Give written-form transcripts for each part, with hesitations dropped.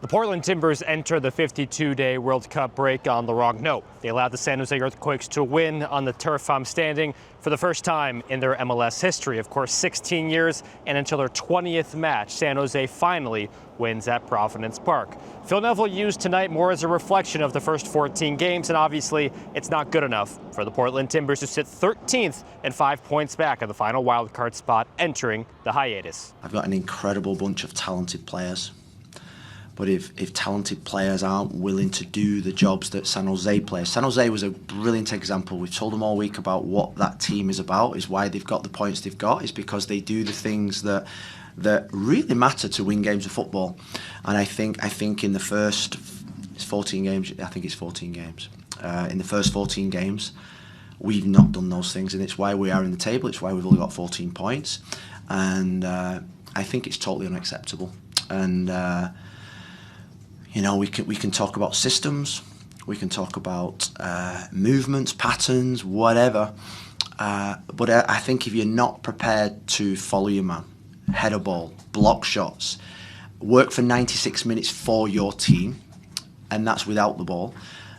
The Portland Timbers enter the 52-day World Cup break on the wrong note. They allowed the San Jose Earthquakes to win on the turf I'm standing for the first time in their MLS history. Of course, 16 years and until their 20th match, San Jose finally wins at Providence Park. Phil Neville used tonight more as a reflection of the first 14 games, and obviously it's not good enough for the Portland Timbers to sit 13th and 5 points back of the final wildcard spot entering the hiatus. I've got an incredible bunch of talented players. But if talented players aren't willing to do the jobs that San Jose plays, San Jose was a brilliant example. We've told them all week about what that team is about, is why they've got the points they've got, is because they do the things that really matter to win games of football. And I think in the first 14 games, I think it's 14 games. In the first 14 games, we've not done those things, and it's why we are in the table. It's why we've only got 14 points, and I think it's totally unacceptable. And you know, we can talk about systems, we can talk about movements, patterns, whatever. But I think if you're not prepared to follow your man, head a ball, block shots, work for 96 minutes for your team, and that's without the ball,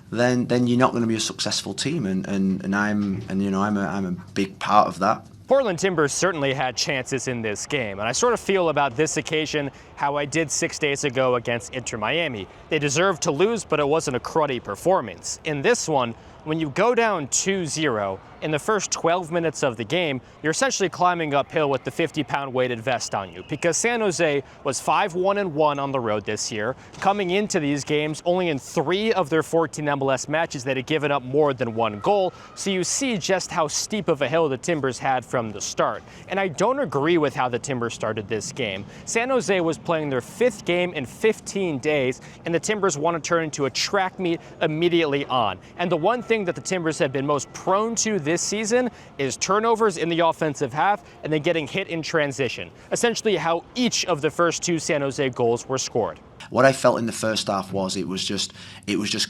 then you're not going to be a successful team. And I'm a big part of that. Portland Timbers certainly had chances in this game, and I sort of feel about this occasion how I did 6 days ago against Inter Miami. They deserved to lose, but it wasn't a cruddy performance. In this one, when you go down 2-0 in the first 12 minutes of the game, you're essentially climbing uphill with the 50-pound weighted vest on you, because San Jose was 5-1-1 on the road this year. Coming into these games, only in 3 of their 14 MLS matches they had given up more than 1 goal, so you see just how steep of a hill the Timbers had from the start. And I don't agree with how the Timbers started this game. San Jose was playing their 5th game in 15 days, and the Timbers want to turn into a track meet immediately on. And the one thing that the Timbers have been most prone to this season is turnovers in the offensive half and then getting hit in transition. Essentially how each of the first 2 San Jose goals were scored. What I felt in the first half was it was just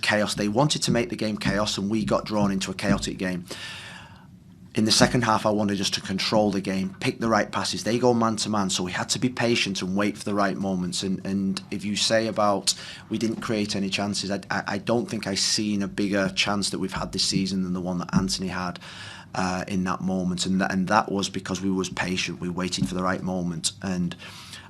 chaos. They wanted to make the game chaos, and we got drawn into a chaotic game. In the second half, I wanted us to control the game, pick the right passes. They go man to man, so we had to be patient and wait for the right moments. And if you say about we didn't create any chances, I don't think I've seen a bigger chance that we've had this season than the one that Anthony had in that moment. And that was because we was patient. We waited for the right moment. And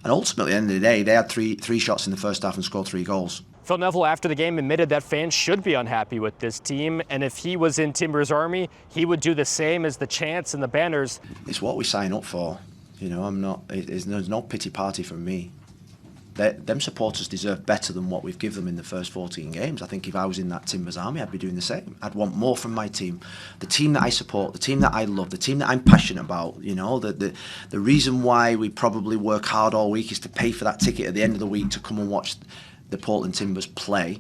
ultimately, at the end of the day, they had three shots in the first half and scored 3 goals. Phil Neville, after the game, admitted that fans should be unhappy with this team, and if he was in Timbers Army, he would do the same as the chants and the banners. It's what we sign up for. You know, there's no pity party from me. Them supporters deserve better than what we've given them in the first 14 games. I think if I was in that Timbers Army, I'd be doing the same. I'd want more from my team. The team that I support, the team that I love, the team that I'm passionate about. You know, the reason why we probably work hard all week is to pay for that ticket at the end of the week to come and watch the Portland Timbers play.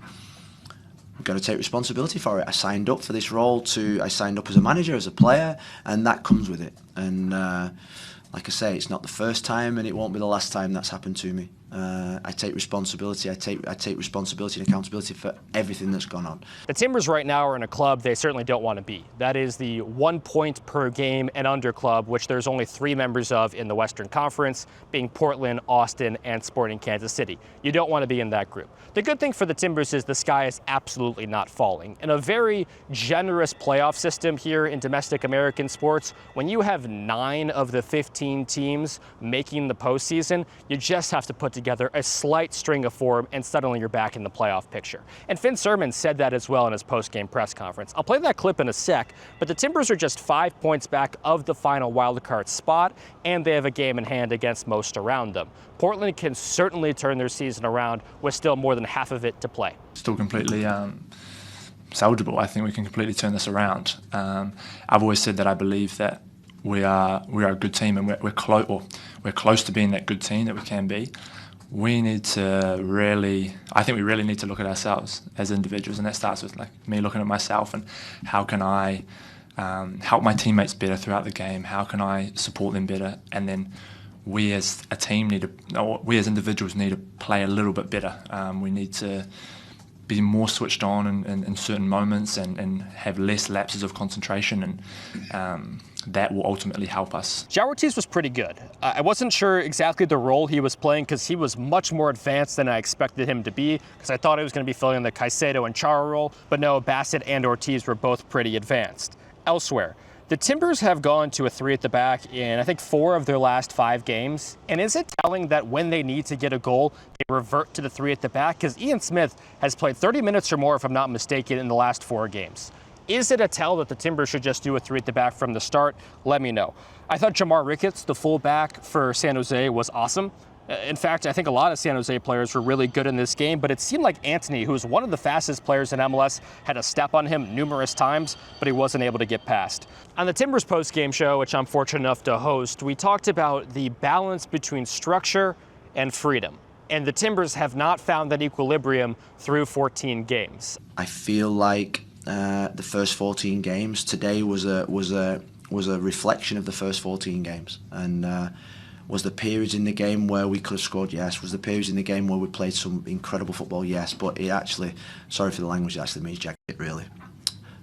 We've got to take responsibility for it. I signed up for this role. I signed up as a manager, as a player, and that comes with it. And like I say, it's not the first time, and it won't be the last time that's happened to me. I take responsibility. I take responsibility and accountability for everything that's gone on. The Timbers right now are in a club they certainly don't want to be. That is the 1 point per game and under club, which there's only 3 members of in the Western Conference, being Portland, Austin, and Sporting Kansas City. You don't want to be in that group. The good thing for the Timbers is the sky is absolutely not falling. In a very generous playoff system here in domestic American sports, when you have 9 of the 15 teams making the postseason, you just have to put together a slight string of 4, and suddenly you're back in the playoff picture. And Finn Sermon said that as well in his post-game press conference. I'll play that clip in a sec, but the Timbers are just 5 points back of the final wildcard spot, and they have a game in hand against most around them. Portland can certainly turn their season around with still more than half of it to play. Still completely salvageable. I think we can completely turn this around. I've always said that I believe that we are a good team, and we're close to being that good team that we can be. We need to really need to look at ourselves as individuals, and that starts with like me looking at myself and how can I help my teammates better throughout the game? How can I support them better? And then we as a team we as individuals need to play a little bit better. We need to be more switched on in certain moments and have less lapses of concentration, and that will ultimately help us. João Ortiz was pretty good. I wasn't sure exactly the role he was playing because he was much more advanced than I expected him to be, because I thought he was going to be filling the Caicedo and Chara role, but no, Bassett and Ortiz were both pretty advanced. Elsewhere, the Timbers have gone to a 3 at the back in, I think, 4 of their last 5 games. And is it telling that when they need to get a goal, they revert to the 3 at the back? Because Ian Smith has played 30 minutes or more, if I'm not mistaken, in the last 4 games. Is it a tell that the Timbers should just do a 3 at the back from the start? Let me know. I thought Jamar Ricketts, the fullback for San Jose, was awesome. In fact, I think a lot of San Jose players were really good in this game, but it seemed like Anthony, who was one of the fastest players in MLS, had a step on him numerous times, but he wasn't able to get past. On the Timbers post-game show, which I'm fortunate enough to host, we talked about the balance between structure and freedom. And the Timbers have not found that equilibrium through 14 games. I feel like the first 14 games today was a reflection of the first 14 games, and was the periods in the game where we could have scored? Yes. Was the periods in the game where we played some incredible football? Yes. But it actually, sorry for the language, it actually means jack it, really,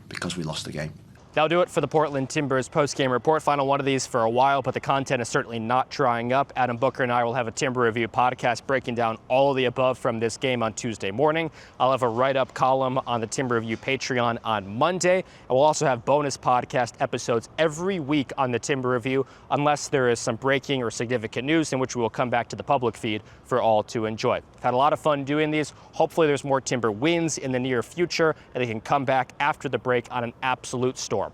because we lost the game. That'll do it for the Portland Timbers post-game report. Final one of these for a while, but the content is certainly not drying up. Adam Booker and I will have a Timber Review podcast breaking down all of the above from this game on Tuesday morning. I'll have a write-up column on the Timber Review Patreon on Monday. And we'll also have bonus podcast episodes every week on the Timber Review, unless there is some breaking or significant news, in which we will come back to the public feed for all to enjoy. I've had a lot of fun doing these. Hopefully there's more Timber wins in the near future, and they can come back after the break on an absolute storm.